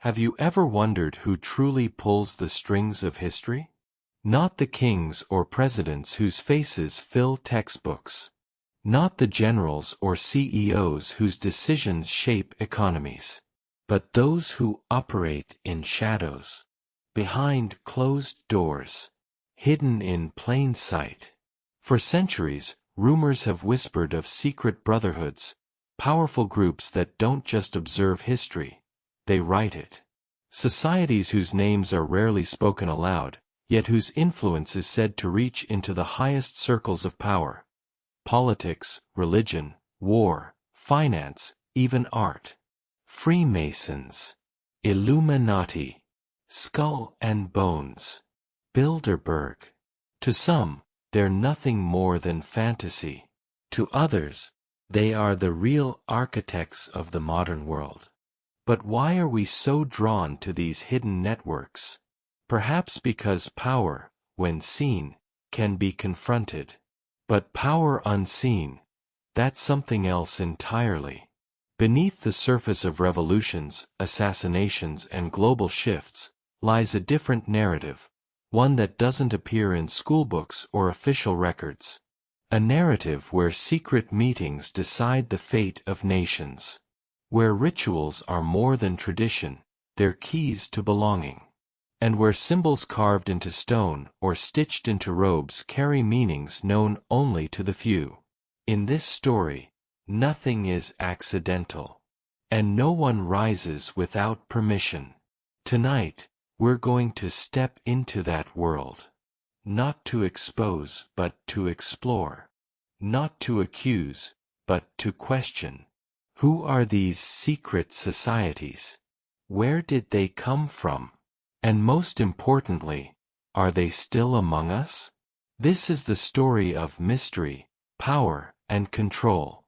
Have you ever wondered who truly pulls the strings of history? Not the kings or presidents whose faces fill textbooks. Not the generals or CEOs whose decisions shape economies. But those who operate in shadows. Behind closed doors. Hidden in plain sight. For centuries, rumors have whispered of secret brotherhoods, powerful groups that don't just observe history, they write it. Societies whose names are rarely spoken aloud, yet whose influence is said to reach into the highest circles of power. Politics, religion, war, finance, even art. Freemasons. Illuminati. Skull and Bones. Bilderberg. To some, they're nothing more than fantasy. To others, they are the real architects of the modern world. But why are we so drawn to these hidden networks? Perhaps because power, when seen, can be confronted. But power unseen, that's something else entirely. Beneath the surface of revolutions, assassinations, and global shifts, lies a different narrative, one that doesn't appear in schoolbooks or official records. A narrative where secret meetings decide the fate of nations. Where rituals are more than tradition, they're keys to belonging. And where symbols carved into stone or stitched into robes carry meanings known only to the few. In this story, nothing is accidental. And no one rises without permission. Tonight, we're going to step into that world. Not to expose, but to explore. Not to accuse, but to question. Who are these secret societies? Where did they come from? And most importantly, are they still among us? This is the story of mystery, power, and control.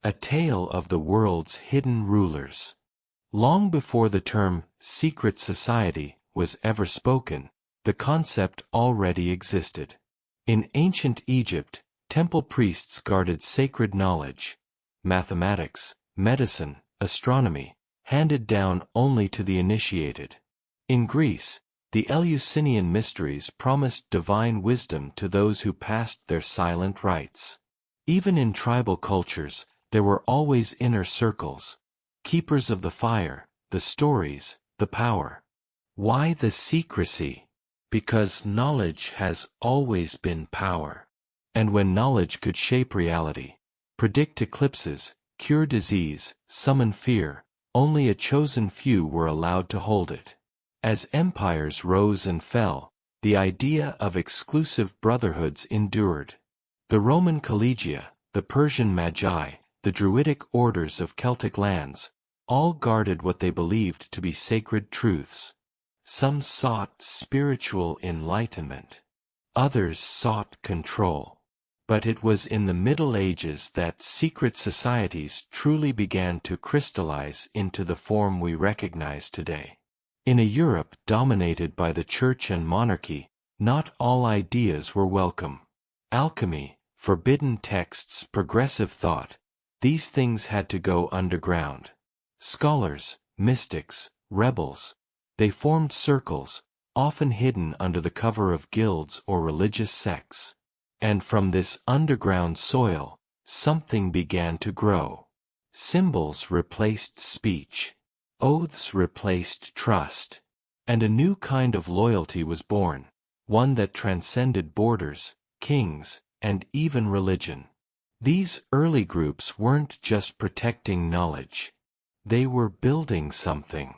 A tale of the world's hidden rulers. Long before the term secret society was ever spoken, the concept already existed. In ancient Egypt, temple priests guarded sacred knowledge, mathematics, medicine, astronomy, handed down only to the initiated. In Greece, the Eleusinian mysteries promised divine wisdom to those who passed their silent rites. Even in tribal cultures, there were always inner circles, keepers of the fire, the stories, the power. Why the secrecy? Because knowledge has always been power. And when knowledge could shape reality, predict eclipses, cure disease, summon fear, only a chosen few were allowed to hold it. As empires rose and fell, the idea of exclusive brotherhoods endured. The Roman collegia, the Persian magi, the Druidic orders of Celtic lands, all guarded what they believed to be sacred truths. Some sought spiritual enlightenment. Others sought control. But it was in the Middle Ages that secret societies truly began to crystallize into the form we recognize today. In a Europe dominated by the church and monarchy, not all ideas were welcome. Alchemy, forbidden texts, progressive thought, these things had to go underground. Scholars, mystics, rebels, they formed circles, often hidden under the cover of guilds or religious sects. And from this underground soil, something began to grow. Symbols replaced speech. Oaths replaced trust. And a new kind of loyalty was born, one that transcended borders, kings, and even religion. These early groups weren't just protecting knowledge. They were building something.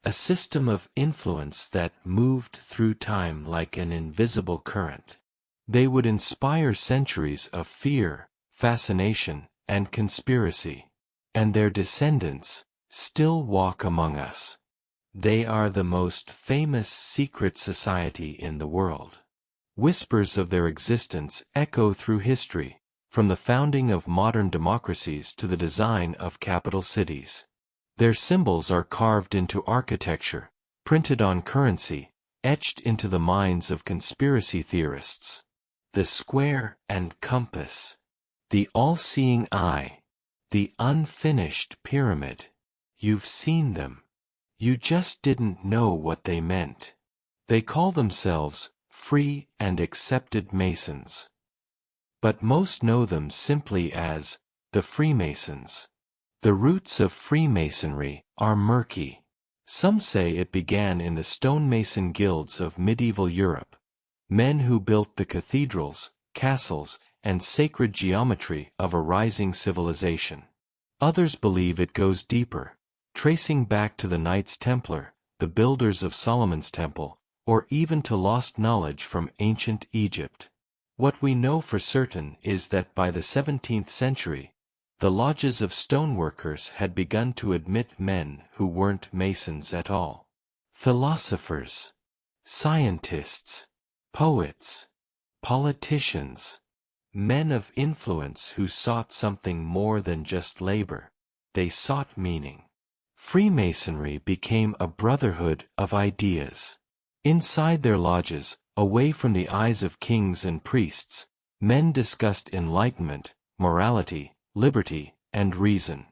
A system of influence that moved through time like an invisible current. They would inspire centuries of fear, fascination, and conspiracy. And their descendants still walk among us. They are the most famous secret society in the world. Whispers of their existence echo through history, from the founding of modern democracies to the design of capital cities. Their symbols are carved into architecture, printed on currency, etched into the minds of conspiracy theorists. The square and compass. The all-seeing eye. The unfinished pyramid. You've seen them. You just didn't know what they meant. They call themselves free and accepted Masons. But most know them simply as the Freemasons. The roots of Freemasonry are murky. Some say it began in the stonemason guilds of medieval Europe, men who built the cathedrals, castles, and sacred geometry of a rising civilization. Others believe it goes deeper, tracing back to the Knights Templar, the builders of Solomon's Temple, or even to lost knowledge from ancient Egypt. What we know for certain is that by the 17th century, the lodges of stoneworkers had begun to admit men who weren't Masons at all. Philosophers, scientists, poets, politicians, men of influence who sought something more than just labor. They sought meaning. Freemasonry became a brotherhood of ideas. Inside their lodges, away from the eyes of kings and priests, men discussed enlightenment, morality, liberty, and reason.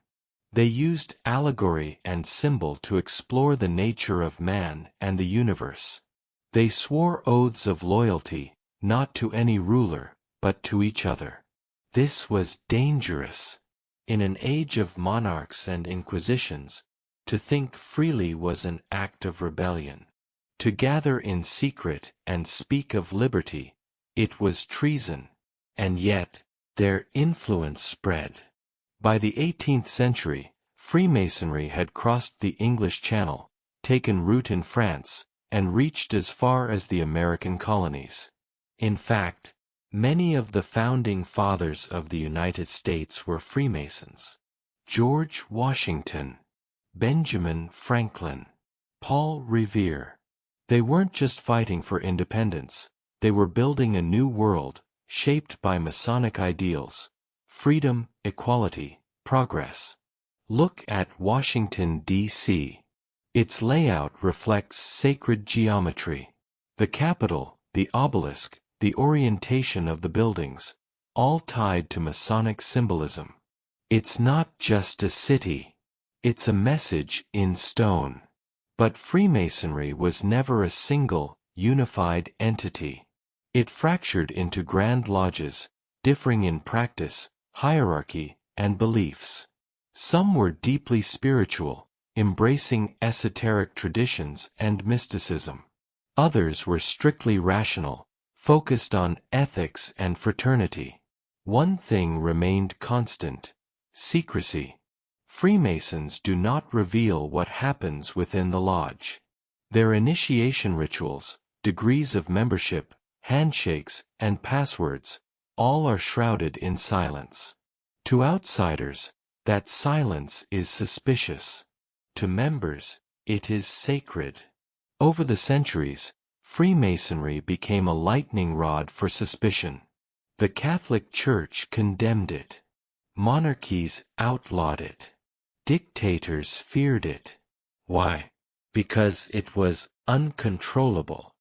They used allegory and symbol to explore the nature of man and the universe. They swore oaths of loyalty, not to any ruler, but to each other. This was dangerous. In an age of monarchs and inquisitions, to think freely was an act of rebellion. To gather in secret and speak of liberty, it was treason. And yet, their influence spread. By the 18th century, Freemasonry had crossed the English Channel, taken root in France, and reached as far as the American colonies. In fact, many of the founding fathers of the United States were Freemasons. George Washington, Benjamin Franklin, Paul Revere. They weren't just fighting for independence, they were building a new world, shaped by Masonic ideals: freedom, equality, progress. Look at Washington, D.C. Its layout reflects sacred geometry. The Capitol, the obelisk, the orientation of the buildings, all tied to Masonic symbolism. It's not just a city. It's a message in stone. But Freemasonry was never a single, unified entity. It fractured into grand lodges, differing in practice, hierarchy, and beliefs. Some were deeply spiritual, embracing esoteric traditions and mysticism. Others were strictly rational, focused on ethics and fraternity. One thing remained constant: secrecy. Freemasons do not reveal what happens within the lodge. Their initiation rituals, degrees of membership, handshakes, and passwords, all are shrouded in silence. To outsiders, that silence is suspicious. To members, it is sacred. Over the centuries, Freemasonry became a lightning rod for suspicion. The Catholic Church condemned it. Monarchies outlawed it. Dictators feared it. Why? Because it was uncontrollable.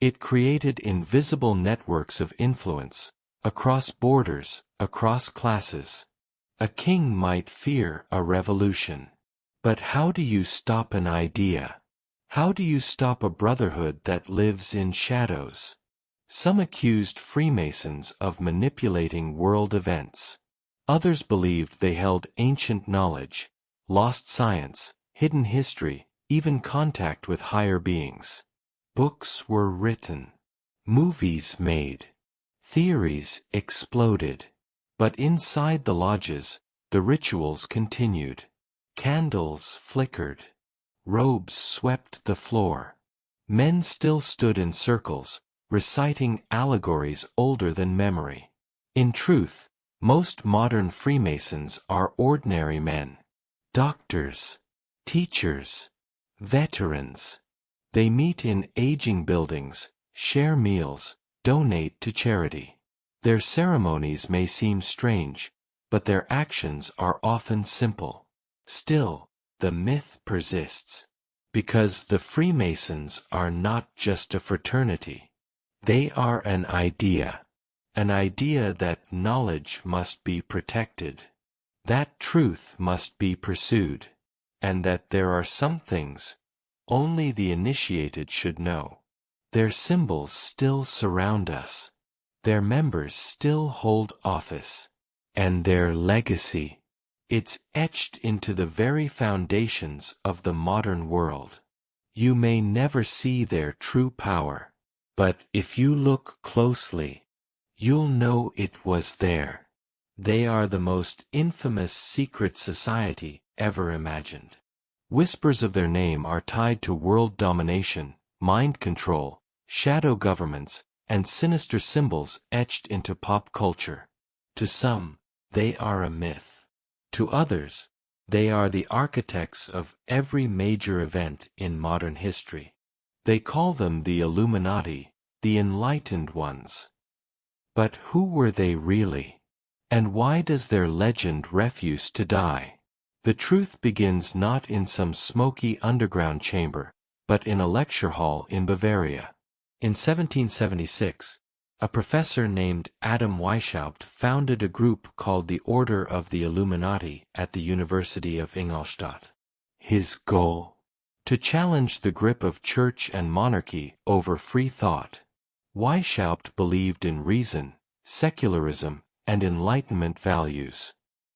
It created invisible networks of influence, across borders, across classes. A king might fear a revolution. But how do you stop an idea? How do you stop a brotherhood that lives in shadows? Some accused Freemasons of manipulating world events. Others believed they held ancient knowledge, lost science, hidden history, even contact with higher beings. Books were written. Movies made. Theories exploded. But inside the lodges, the rituals continued. Candles flickered. Robes swept the floor. Men still stood in circles, reciting allegories older than memory. In truth, most modern Freemasons are ordinary men. Doctors, teachers, veterans. They meet in aging buildings, share meals, donate to charity. Their ceremonies may seem strange, but their actions are often simple. Still, the myth persists. Because the Freemasons are not just a fraternity. They are an idea. An idea that knowledge must be protected. That truth must be pursued. And that there are some things Only the initiated should know. Their symbols still surround us. Their members still hold office. And their legacy, it's etched into the very foundations of the modern world. You may never see their true power, but if you look closely, you'll know it was there. They are the most infamous secret society ever imagined. Whispers of their name are tied to world domination, mind control, shadow governments, and sinister symbols etched into pop culture. To some, they are a myth. To others, they are the architects of every major event in modern history. They call them the Illuminati, the enlightened ones. But who were they really? And why does their legend refuse to die? The truth begins not in some smoky underground chamber, but in a lecture hall in Bavaria. In 1776, a professor named Adam Weishaupt founded a group called the Order of the Illuminati at the University of Ingolstadt. His goal? To challenge the grip of church and monarchy over free thought. Weishaupt believed in reason, secularism, and Enlightenment values.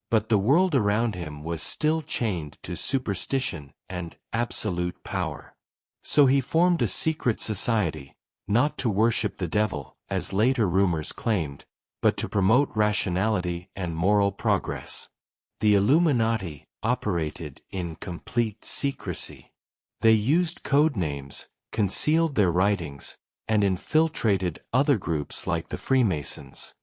But the world around him was still chained to superstition and absolute power. So he formed a secret society, not to worship the devil, as later rumors claimed, but to promote rationality and moral progress. The Illuminati operated in complete secrecy. They used code names, concealed their writings, and infiltrated other groups like the Freemasons.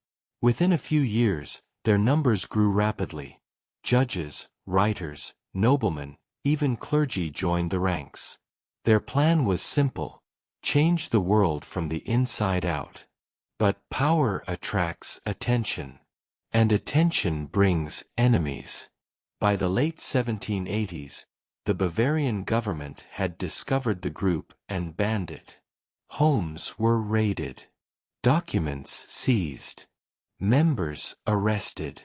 Within a few years, their numbers grew rapidly. Judges, writers, noblemen, even clergy joined the ranks. Their plan was simple: change the world from the inside out. But power attracts attention, and attention brings enemies. By the late 1780s, the Bavarian government had discovered the group and banned it. Homes were raided, documents seized, members arrested.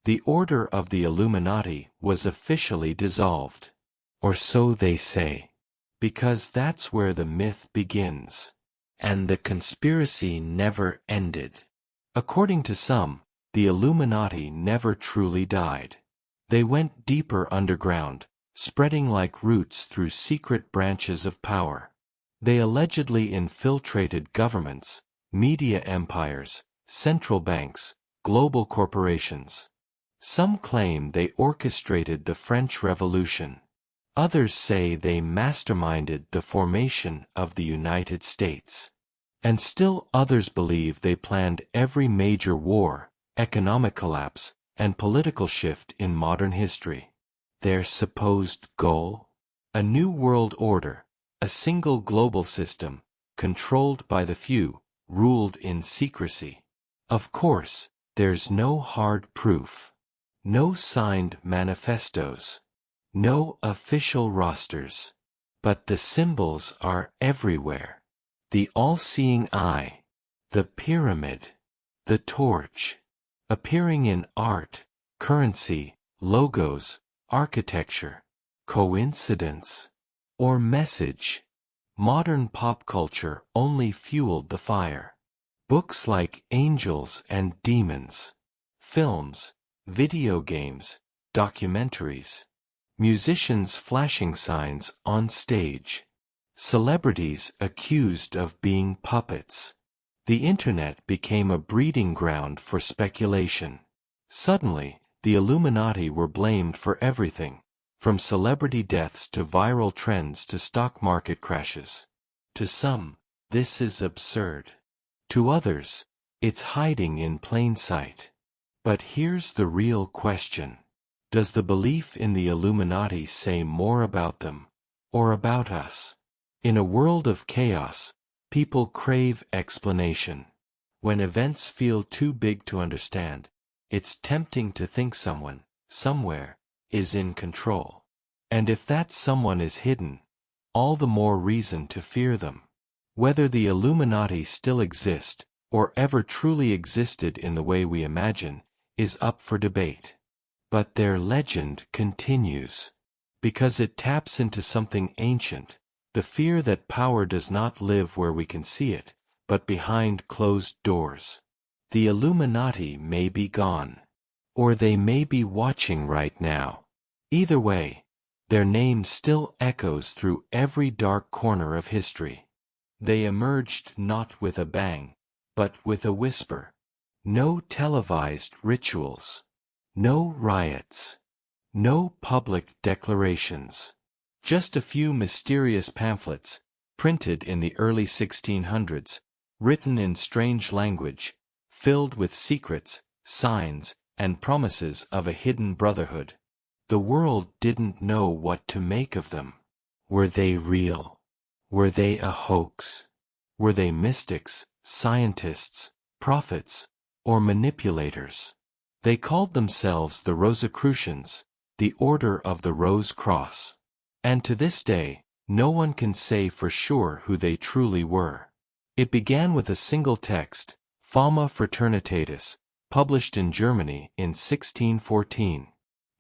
The Order of the Illuminati was officially dissolved. Or so they say. Because that's where the myth begins. And the conspiracy never ended. According to some, the Illuminati never truly died. They went deeper underground, spreading like roots through secret branches of power. They allegedly infiltrated governments, media empires, central banks, global corporations. Some claim they orchestrated the French Revolution. Others say they masterminded the formation of the United States. And still others believe they planned every major war, economic collapse, and political shift in modern history. Their supposed goal? A new world order, a single global system, controlled by the few, ruled in secrecy. Of course, there's no hard proof. No signed manifestos. No official rosters. But the symbols are everywhere. The all-seeing eye. The pyramid. The torch. Appearing in art, currency, logos, architecture. Coincidence? Or message? Modern pop culture only fueled the fire. Books like Angels and Demons. Films, video games, documentaries. Musicians flashing signs on stage. Celebrities accused of being puppets. The internet became a breeding ground for speculation. Suddenly, the Illuminati were blamed for everything, from celebrity deaths to viral trends to stock market crashes. To some, this is absurd. To others, it's hiding in plain sight. But here's the real question. Does the belief in the Illuminati say more about them, or about us? In a world of chaos, people crave explanation. When events feel too big to understand, it's tempting to think someone, somewhere, is in control. And if that someone is hidden, all the more reason to fear them. Whether the Illuminati still exist, or ever truly existed in the way we imagine, is up for debate. But their legend continues. Because it taps into something ancient, The fear that power does not live where we can see it, but behind closed doors. The Illuminati may be gone. Or they may be watching right now. Either way, their name still echoes through every dark corner of history. They emerged not with a bang, but with a whisper. No televised rituals. No riots. No public declarations. Just a few mysterious pamphlets, printed in the early 1600s, written in strange language, filled with secrets, signs, and promises of a hidden brotherhood. The world didn't know what to make of them. Were they real? Were they a hoax? Were they mystics, scientists, prophets, or manipulators? They called themselves the Rosicrucians, the Order of the Rose Cross. And to this day, no one can say for sure who they truly were. It began with a single text, Fama Fraternitatis, published in Germany in 1614.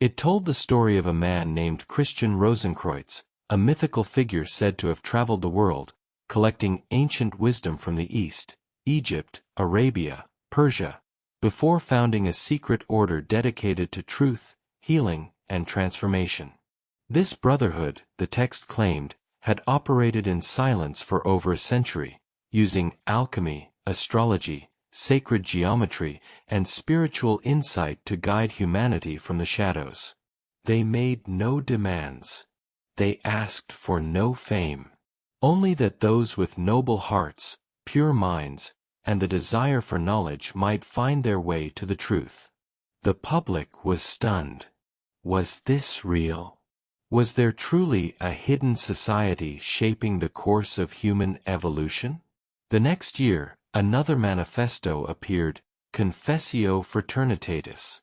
It told the story of a man named Christian Rosenkreuz, a mythical figure said to have traveled the world, collecting ancient wisdom from the East, Egypt, Arabia, Persia, before founding a secret order dedicated to truth, healing, and transformation. This brotherhood, the text claimed, had operated in silence for over a century, using alchemy, astrology, sacred geometry, and spiritual insight to guide humanity from the shadows. They made no demands. They asked for no fame. Only that those with noble hearts, pure minds, and the desire for knowledge might find their way to the truth. The public was stunned. Was this real? Was there truly a hidden society shaping the course of human evolution? The next year, another manifesto appeared, Confessio Fraternitatis.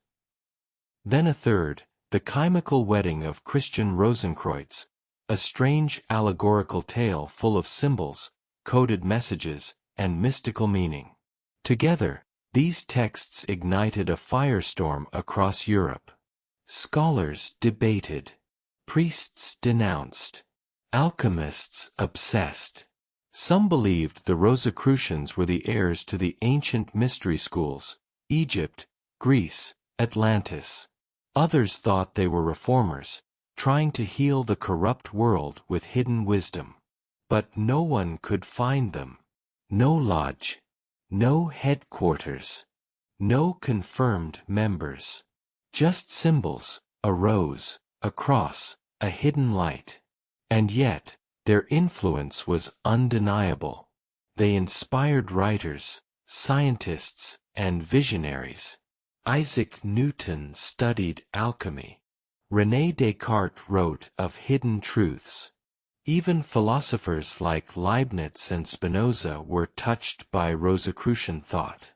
Then a third, The Chemical Wedding of Christian Rosenkreuz, a strange allegorical tale full of symbols, coded messages, and mystical meaning. Together, these texts ignited a firestorm across Europe. Scholars debated. Priests denounced. Alchemists obsessed. Some believed the Rosicrucians were the heirs to the ancient mystery schools, Egypt, Greece, Atlantis. Others thought they were reformers, trying to heal the corrupt world with hidden wisdom. But no one could find them. No lodge. No headquarters. No confirmed members. Just symbols, a rose, a cross, a hidden light. And yet, their influence was undeniable. They inspired writers, scientists, and visionaries. Isaac Newton studied alchemy. René Descartes wrote of hidden truths. Even philosophers like Leibniz and Spinoza were touched by Rosicrucian thought.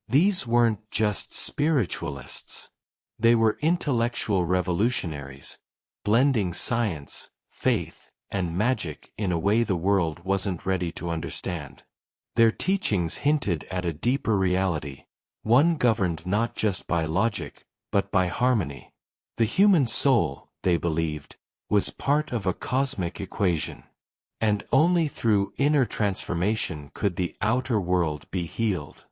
These weren't just spiritualists. They were intellectual revolutionaries, blending science, faith, and magic in a way the world wasn't ready to understand. Their teachings hinted at a deeper reality, one governed not just by logic, but by harmony. The human soul, they believed, was part of a cosmic equation. And only through inner transformation could the outer world be healed.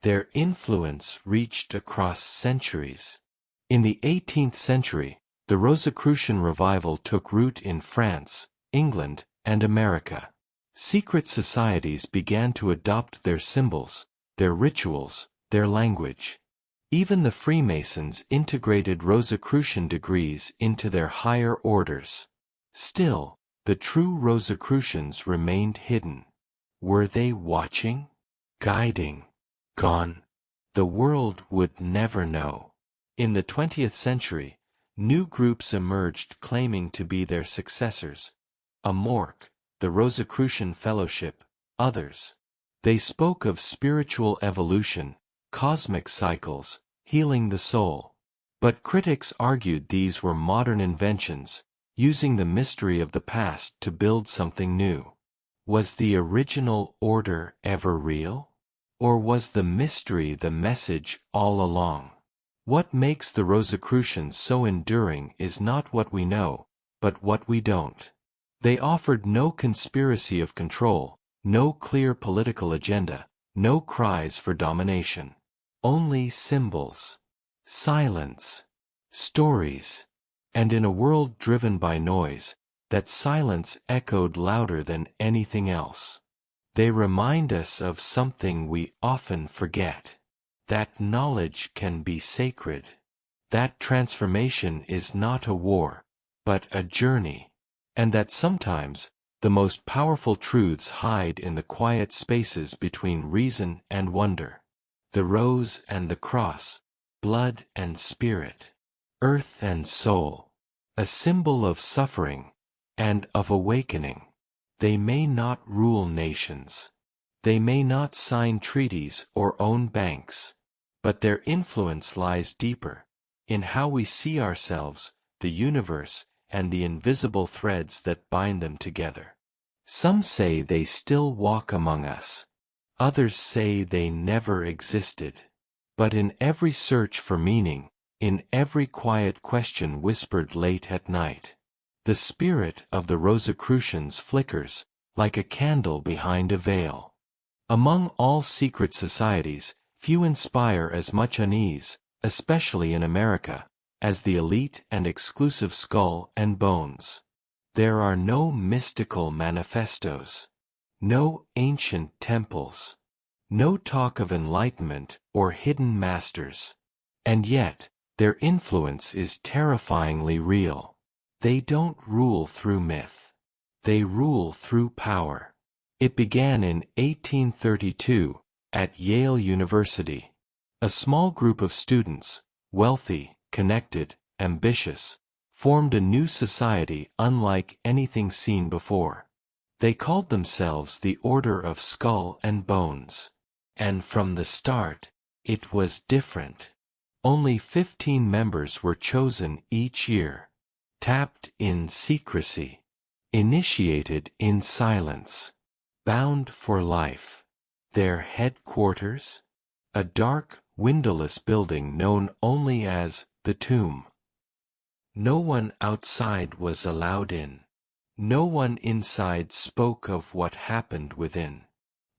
Their influence reached across centuries. In the 18th century, the Rosicrucian revival took root in France, England, and America. Secret societies began to adopt their symbols, their rituals, their language. Even the Freemasons integrated Rosicrucian degrees into their higher orders. Still, the true Rosicrucians remained hidden. Were they watching? Guiding? Gone? The world would never know. In the 20th century, new groups emerged claiming to be their successors. Amorc, the Rosicrucian Fellowship, others. They spoke of spiritual evolution, cosmic cycles, healing the soul. But critics argued these were modern inventions, using the mystery of the past to build something new. Was the original order ever real? Or was the mystery the message all along? What makes the Rosicrucians so enduring is not what we know, but what we don't. They offered no conspiracy of control, no clear political agenda, no cries for domination. Only symbols, silence, stories, and in a world driven by noise, that silence echoed louder than anything else. They remind us of something we often forget. That knowledge can be sacred. That transformation is not a war, but a journey. And that sometimes, the most powerful truths hide in the quiet spaces between reason and wonder. The rose and the cross, blood and spirit, earth and soul, a symbol of suffering and of awakening. They may not rule nations. They may not sign treaties or own banks. But their influence lies deeper, in how we see ourselves, the universe, and the invisible threads that bind them together. Some say they still walk among us. Others say they never existed. But in every search for meaning, in every quiet question whispered late at night, the spirit of the Rosicrucians flickers, like a candle behind a veil. Among all secret societies, few inspire as much unease, especially in America, as the elite and exclusive Skull and Bones. There are no mystical manifestos, no ancient temples, no talk of enlightenment or hidden masters. And yet, their influence is terrifyingly real. They don't rule through myth. They rule through power. It began in 1832, at Yale University. A small group of students, wealthy, connected, ambitious, formed a new society unlike anything seen before. They called themselves the Order of Skull and Bones. And from the start, it was different. Only 15 members were chosen each year. Tapped in secrecy. Initiated in silence. Bound for life. Their headquarters? A dark, windowless building known only as the Tomb. No one outside was allowed in. No one inside spoke of what happened within.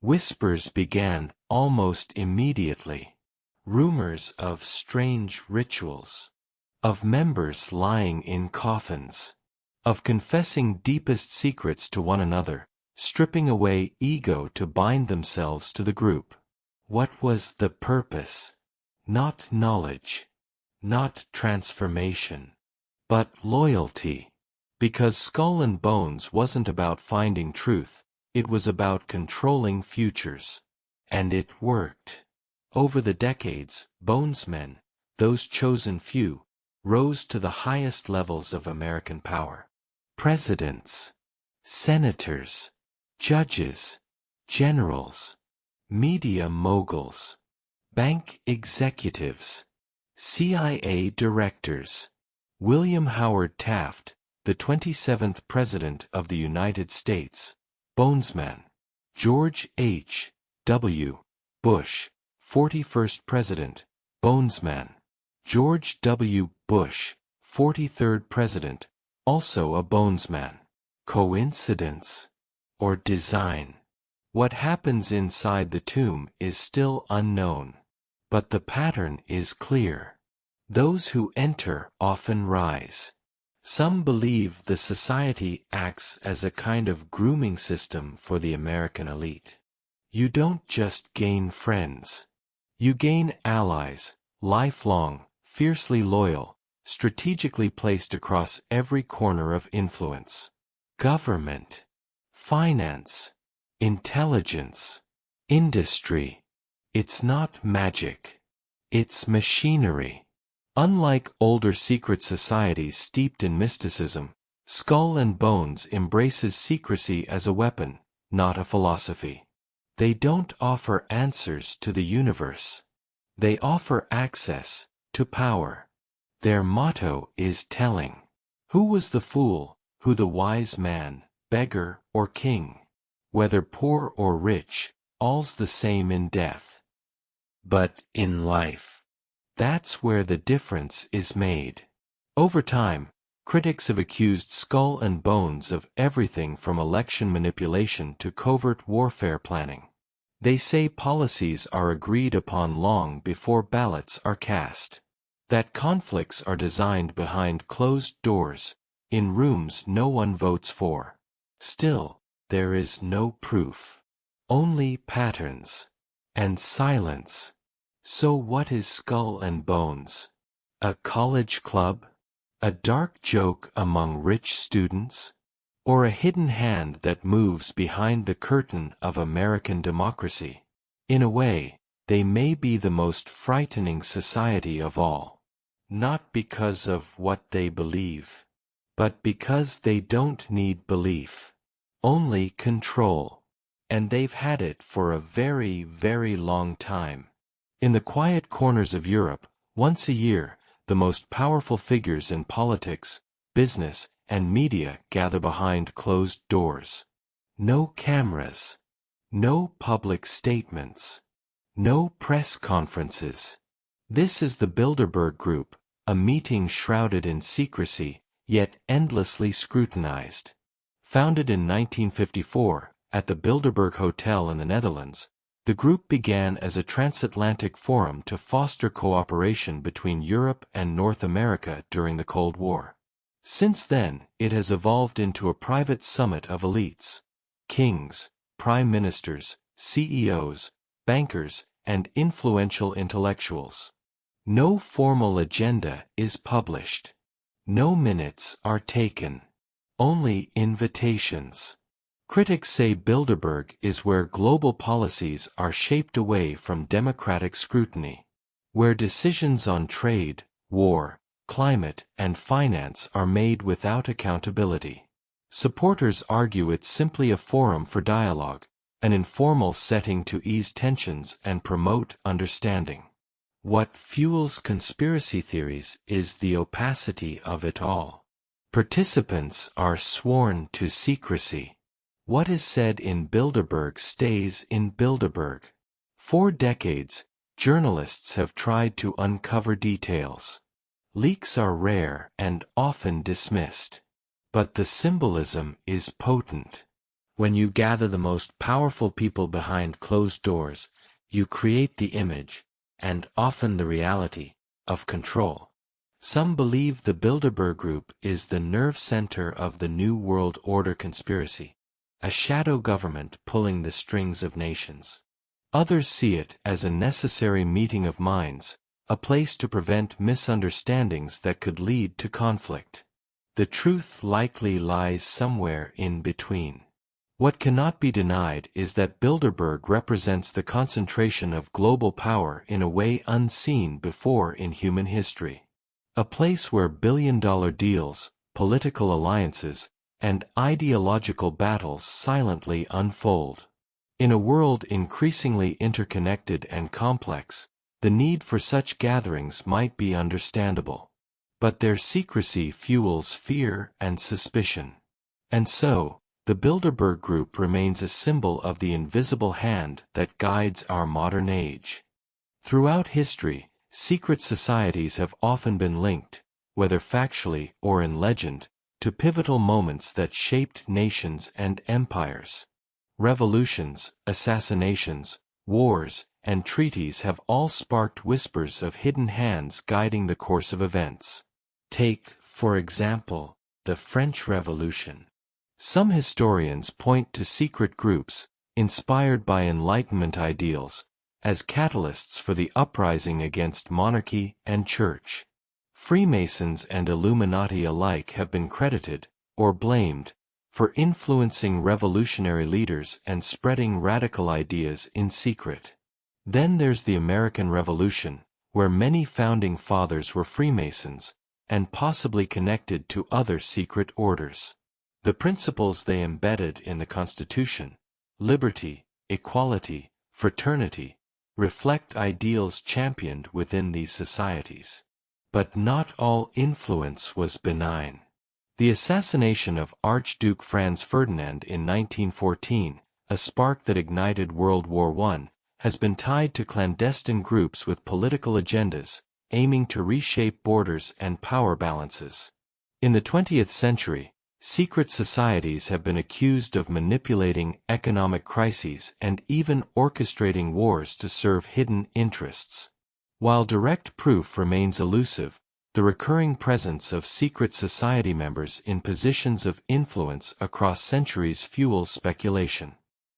Whispers began almost immediately. Rumors of strange rituals. Of members lying in coffins. Of confessing deepest secrets to one another, stripping away ego to bind themselves to the group. What was the purpose? Not knowledge. Not transformation. But loyalty. Because Skull and Bones wasn't about finding truth, it was about controlling futures. And it worked. Over the decades, Bonesmen, those chosen few, rose to the highest levels of American power. Presidents, senators, judges, generals, media moguls, bank executives, CIA directors. William Howard Taft, the 27th President of the United States, Bonesman. George H. W. Bush, 41st President, Bonesman. George W. Bush, 43rd President, also a Bonesman. Coincidence? Or design? What happens inside the tomb is still unknown. But the pattern is clear. Those who enter often rise. Some believe the society acts as a kind of grooming system for the American elite. You don't just gain friends. You gain allies, lifelong, fiercely loyal, strategically placed across every corner of influence. Government, finance, intelligence, industry. It's not magic. It's machinery. Unlike older secret societies steeped in mysticism, Skull and Bones embraces secrecy as a weapon, not a philosophy. They don't offer answers to the universe. They offer access to power. Their motto is telling. Who was the fool, who the wise man, beggar or king? Whether poor or rich, all's the same in death. But in life, that's where the difference is made. Over time, Critics have accused Skull and Bones of everything from election manipulation to covert warfare planning. They say policies are agreed upon long before ballots are cast. That conflicts are designed behind closed doors, in rooms no one votes for. Still, there is no proof. Only patterns. And silence. So what is Skull and Bones? A college club? A dark joke among rich students? Or a hidden hand that moves behind the curtain of American democracy? In a way, they may be the most frightening society of all. Not because of what they believe, but because they don't need belief. Only control. And they've had it for a very, very long time. In the quiet corners of Europe, once a year, the most powerful figures in politics, business, and media gather behind closed doors. No cameras. No public statements. No press conferences. This is the Bilderberg Group, a meeting shrouded in secrecy, yet endlessly scrutinized. Founded in 1954, at the Bilderberg Hotel in the Netherlands, the group began as a transatlantic forum to foster cooperation between Europe and North America during the Cold War. Since then, it has evolved into a private summit of elites. Kings, prime ministers, CEOs, bankers, and influential intellectuals. No formal agenda is published. No minutes are taken. Only invitations. Critics say Bilderberg is where global policies are shaped away from democratic scrutiny, where decisions on trade, war, climate, and finance are made without accountability. Supporters argue it's simply a forum for dialogue, an informal setting to ease tensions and promote understanding. What fuels conspiracy theories is the opacity of it all. Participants are sworn to secrecy. What is said in Bilderberg stays in Bilderberg. For decades, journalists have tried to uncover details. Leaks are rare and often dismissed. But the symbolism is potent. When you gather the most powerful people behind closed doors, you create the image, and often the reality, of control. Some believe the Bilderberg Group is the nerve center of the New World Order conspiracy, a shadow government pulling the strings of nations. Others see it as a necessary meeting of minds, a place to prevent misunderstandings that could lead to conflict. The truth likely lies somewhere in between. What cannot be denied is that Bilderberg represents the concentration of global power in a way unseen before in human history. A place where billion-dollar deals, political alliances, and ideological battles silently unfold. In a world increasingly interconnected and complex, the need for such gatherings might be understandable. But their secrecy fuels fear and suspicion. And so, the Bilderberg Group remains a symbol of the invisible hand that guides our modern age. Throughout history, secret societies have often been linked, whether factually or in legend, to pivotal moments that shaped nations and empires. Revolutions, assassinations, wars, and treaties have all sparked whispers of hidden hands guiding the course of events. Take, for example, the French Revolution. Some historians point to secret groups, inspired by Enlightenment ideals, as catalysts for the uprising against monarchy and church. Freemasons and Illuminati alike have been credited, or blamed, for influencing revolutionary leaders and spreading radical ideas in secret. Then there's the American Revolution, where many founding fathers were Freemasons, and possibly connected to other secret orders. The principles they embedded in the Constitution, liberty, equality, fraternity, reflect ideals championed within these societies. But not all influence was benign. The assassination of Archduke Franz Ferdinand in 1914, a spark that ignited World War I, has been tied to clandestine groups with political agendas, aiming to reshape borders and power balances. In the 20th century, secret societies have been accused of manipulating economic crises and even orchestrating wars to serve hidden interests. While direct proof remains elusive, the recurring presence of secret society members in positions of influence across centuries fuels speculation.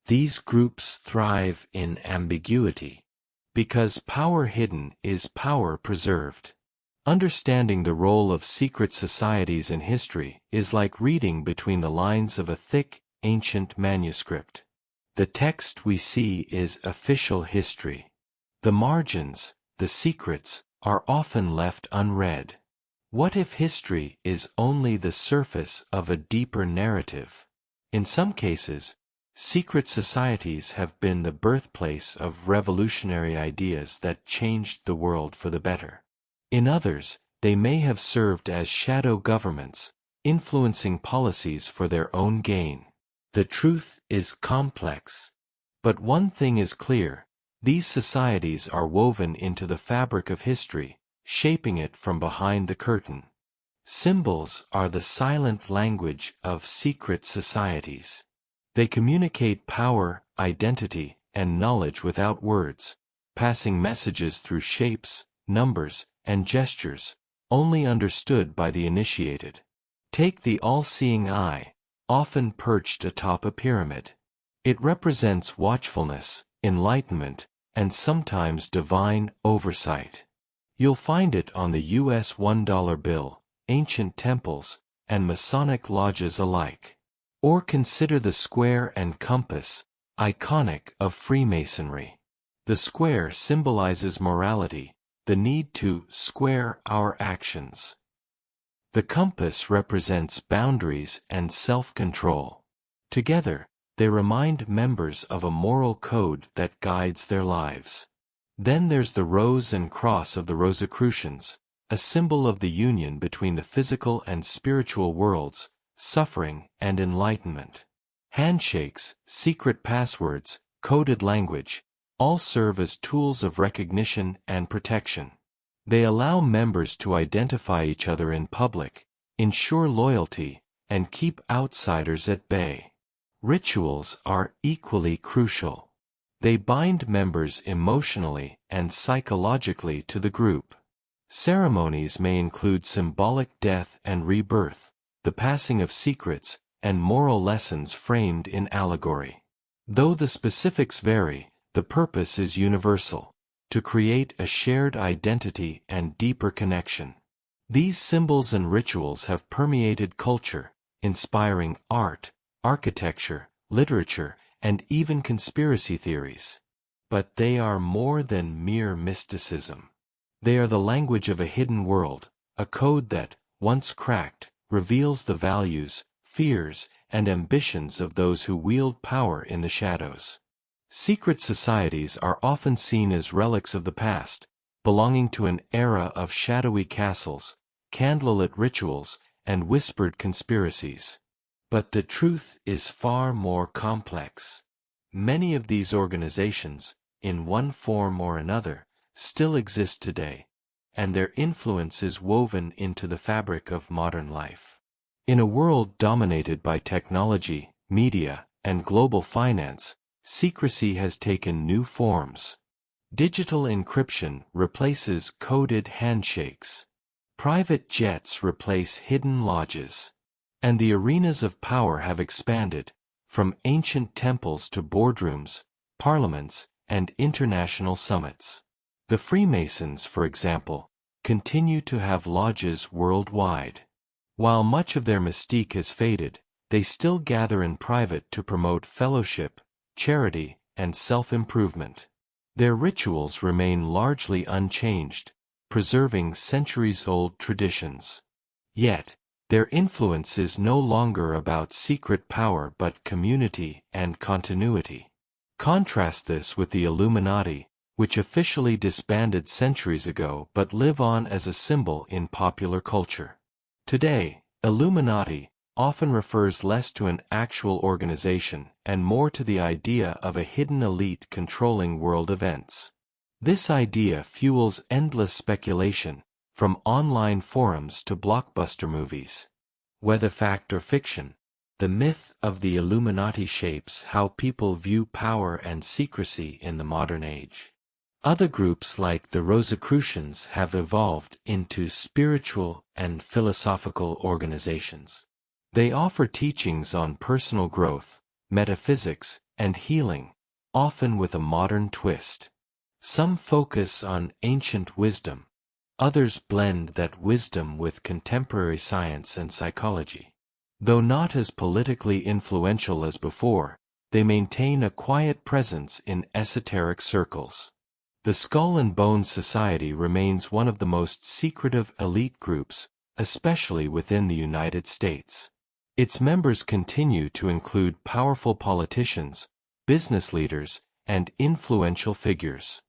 These groups thrive in ambiguity. Because power hidden is power preserved. Understanding the role of secret societies in history is like reading between the lines of a thick, ancient manuscript. The text we see is official history. The margins, the secrets, are often left unread. What if history is only the surface of a deeper narrative? In some cases, secret societies have been the birthplace of revolutionary ideas that changed the world for the better. In others, they may have served as shadow governments, influencing policies for their own gain. The truth is complex. But one thing is clear: these societies are woven into the fabric of history, shaping it from behind the curtain. Symbols are the silent language of secret societies. They communicate power, identity, and knowledge without words, passing messages through shapes, numbers, and gestures, only understood by the initiated. Take the all-seeing eye, often perched atop a pyramid. It represents watchfulness, enlightenment, and sometimes divine oversight. You'll find it on the US $1 bill, ancient temples, and Masonic lodges alike. Or consider the square and compass, iconic of Freemasonry. The square symbolizes morality, the need to square our actions. The compass represents boundaries and self-control. Together, they remind members of a moral code that guides their lives. Then there's the rose and cross of the Rosicrucians, a symbol of the union between the physical and spiritual worlds, suffering and enlightenment. Handshakes, secret passwords, coded language, all serve as tools of recognition and protection. They allow members to identify each other in public, ensure loyalty, and keep outsiders at bay. Rituals are equally crucial. They bind members emotionally and psychologically to the group. Ceremonies may include symbolic death and rebirth, the passing of secrets, and moral lessons framed in allegory. Though the specifics vary, the purpose is universal: to create a shared identity and deeper connection. These symbols and rituals have permeated culture, inspiring art, architecture, literature, and even conspiracy theories. But they are more than mere mysticism. They are the language of a hidden world, a code that, once cracked, reveals the values, fears, and ambitions of those who wield power in the shadows. Secret societies are often seen as relics of the past, belonging to an era of shadowy castles, candlelit rituals, and whispered conspiracies. But the truth is far more complex. Many of these organizations, in one form or another, still exist today, and their influence is woven into the fabric of modern life. In a world dominated by technology, media, and global finance, secrecy has taken new forms. Digital encryption replaces coded handshakes. Private jets replace hidden lodges. And the arenas of power have expanded, from ancient temples to boardrooms, parliaments, and international summits. The Freemasons, for example, continue to have lodges worldwide. While much of their mystique has faded, they still gather in private to promote fellowship, charity, and self-improvement. Their rituals remain largely unchanged, preserving centuries-old traditions. Yet, their influence is no longer about secret power but community and continuity. Contrast this with the Illuminati, which officially disbanded centuries ago but live on as a symbol in popular culture. Today, Illuminati often refers less to an actual organization and more to the idea of a hidden elite controlling world events. This idea fuels endless speculation, from online forums to blockbuster movies. Whether fact or fiction, the myth of the Illuminati shapes how people view power and secrecy in the modern age. Other groups like the Rosicrucians have evolved into spiritual and philosophical organizations. They offer teachings on personal growth, metaphysics, and healing, often with a modern twist. Some focus on ancient wisdom. Others blend that wisdom with contemporary science and psychology. Though not as politically influential as before, they maintain a quiet presence in esoteric circles. The Skull and Bones Society remains one of the most secretive elite groups, especially within the United States. Its members continue to include powerful politicians, business leaders, and influential figures.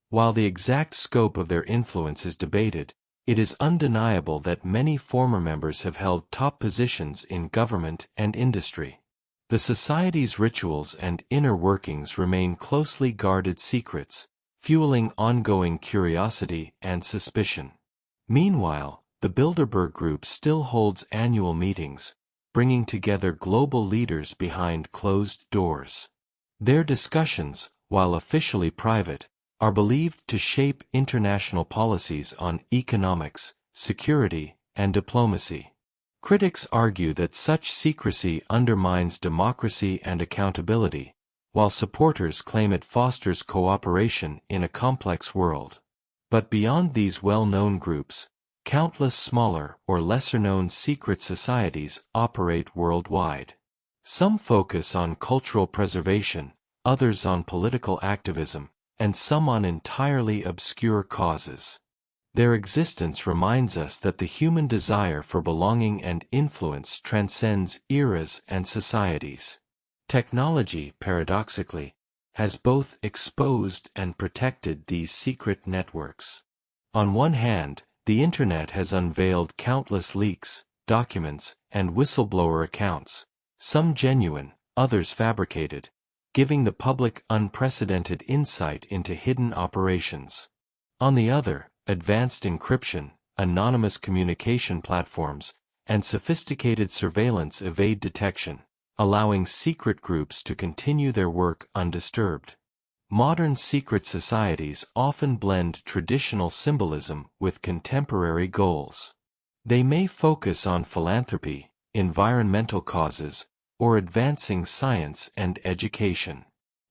While the exact scope of their influence is debated, it is undeniable that many former members have held top positions in government and industry. The society's rituals and inner workings remain closely guarded secrets, fueling ongoing curiosity and suspicion. Meanwhile, the Bilderberg Group still holds annual meetings, bringing together global leaders behind closed doors. Their discussions, while officially private, are believed to shape international policies on economics, security, and diplomacy. Critics argue that such secrecy undermines democracy and accountability, while supporters claim it fosters cooperation in a complex world. But beyond these well-known groups, countless smaller or lesser-known secret societies operate worldwide. Some focus on cultural preservation, others on political activism, and some on entirely obscure causes. Their existence reminds us that the human desire for belonging and influence transcends eras and societies. Technology, paradoxically, has both exposed and protected these secret networks. On one hand, the Internet has unveiled countless leaks, documents, and whistleblower accounts, some genuine, others fabricated, giving the public unprecedented insight into hidden operations. On the other, advanced encryption, anonymous communication platforms, and sophisticated surveillance evade detection, allowing secret groups to continue their work undisturbed. Modern secret societies often blend traditional symbolism with contemporary goals. They may focus on philanthropy, environmental causes, or advancing science and education.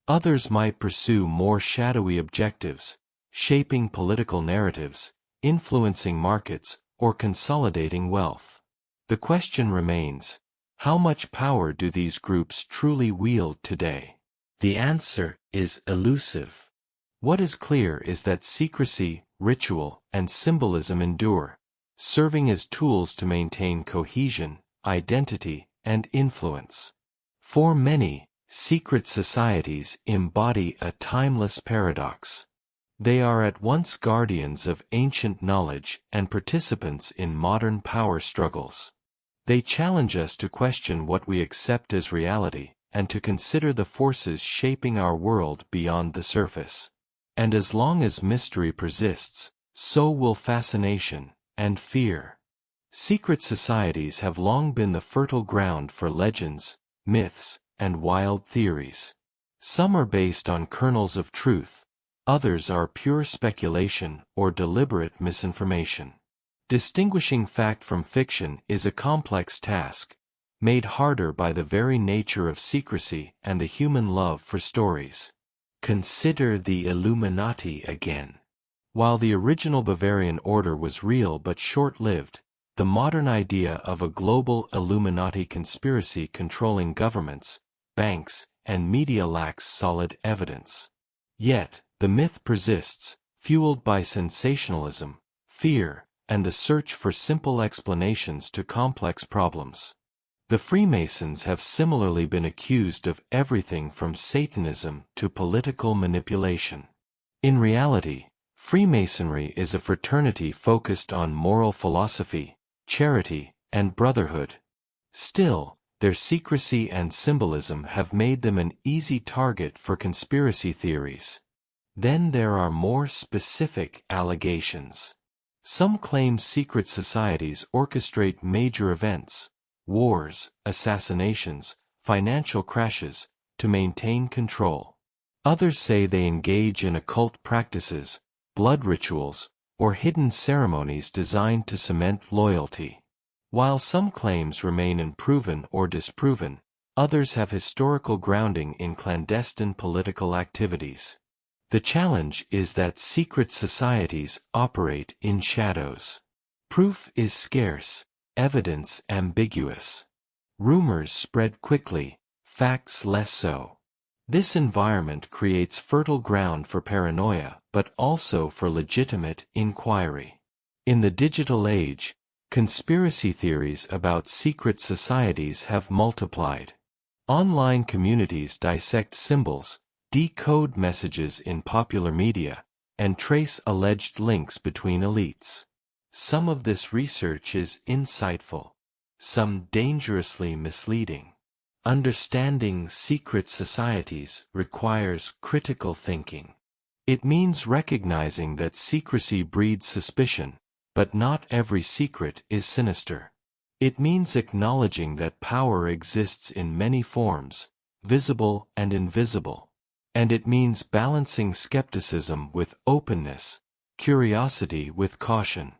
Others might pursue more shadowy objectives, shaping political narratives, influencing markets, or consolidating wealth. The question remains, how much power do these groups truly wield today? The answer is elusive. What is clear is that secrecy, ritual, and symbolism endure, serving as tools to maintain cohesion, identity, and influence. For many, secret societies embody a timeless paradox. They are at once guardians of ancient knowledge and participants in modern power struggles. They challenge us to question what we accept as reality, and to consider the forces shaping our world beyond the surface. And as long as mystery persists, so will fascination and fear. Secret societies have long been the fertile ground for legends, myths, and wild theories. Some are based on kernels of truth, others are pure speculation or deliberate misinformation. Distinguishing fact from fiction is a complex task, made harder by the very nature of secrecy and the human love for stories. Consider the Illuminati again. While the original Bavarian order was real but short-lived, the modern idea of a global Illuminati conspiracy controlling governments, banks, and media lacks solid evidence. Yet, the myth persists, fueled by sensationalism, fear, and the search for simple explanations to complex problems. The Freemasons have similarly been accused of everything from Satanism to political manipulation. In reality, Freemasonry is a fraternity focused on moral philosophy, charity, and brotherhood. Still, their secrecy and symbolism have made them an easy target for conspiracy theories. Then there are more specific allegations. Some claim secret societies orchestrate major events, wars, assassinations, financial crashes, to maintain control. Others say they engage in occult practices, blood rituals, or hidden ceremonies designed to cement loyalty. While some claims remain unproven or disproven, others have historical grounding in clandestine political activities. The challenge is that secret societies operate in shadows. Proof is scarce, evidence ambiguous. Rumors spread quickly, facts less so. This environment creates fertile ground for paranoia, but also for legitimate inquiry. In the digital age, conspiracy theories about secret societies have multiplied. Online communities dissect symbols, decode messages in popular media, and trace alleged links between elites. Some of this research is insightful, some dangerously misleading. Understanding secret societies requires critical thinking. It means recognizing that secrecy breeds suspicion, but not every secret is sinister. It means acknowledging that power exists in many forms, visible and invisible. And it means balancing skepticism with openness, curiosity with caution.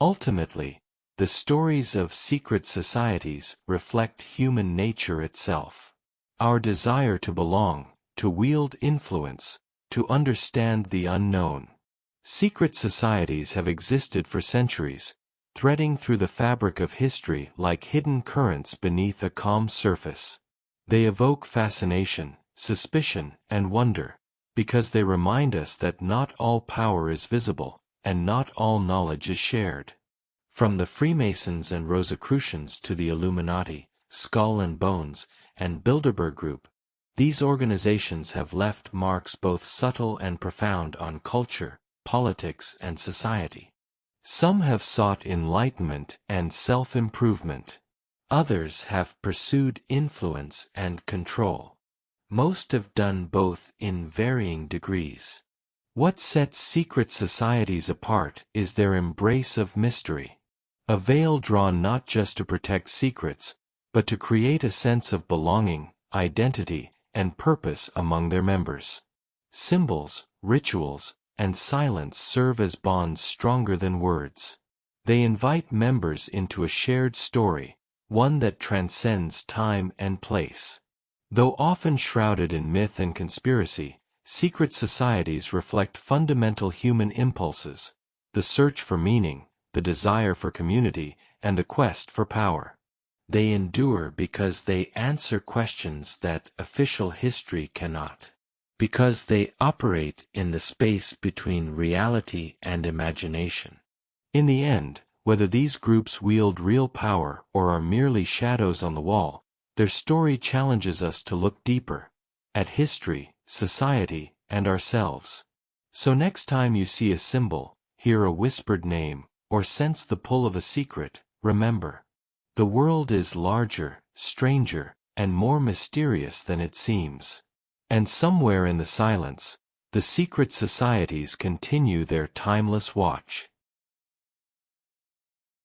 Ultimately, the stories of secret societies reflect human nature itself. Our desire to belong, to wield influence, to understand the unknown. Secret societies have existed for centuries, threading through the fabric of history like hidden currents beneath a calm surface. They evoke fascination, suspicion, and wonder, because they remind us that not all power is visible, and not all knowledge is shared. From the Freemasons and Rosicrucians to the Illuminati, Skull and Bones, and Bilderberg Group, these organizations have left marks both subtle and profound on culture, politics, and society. Some have sought enlightenment and self-improvement. Others have pursued influence and control. Most have done both in varying degrees. What sets secret societies apart is their embrace of mystery. A veil drawn not just to protect secrets, but to create a sense of belonging, identity, and purpose among their members. Symbols, rituals, and silence serve as bonds stronger than words. They invite members into a shared story, one that transcends time and place. Though often shrouded in myth and conspiracy, secret societies reflect fundamental human impulses: the search for meaning, the desire for community, and the quest for power. They endure because they answer questions that official history cannot. Because they operate in the space between reality and imagination. In the end, whether these groups wield real power or are merely shadows on the wall, their story challenges us to look deeper at history, society, and ourselves. So next time you see a symbol, hear a whispered name, or sense the pull of a secret, remember: the world is larger, stranger, and more mysterious than it seems. And somewhere in the silence, the secret societies continue their timeless watch.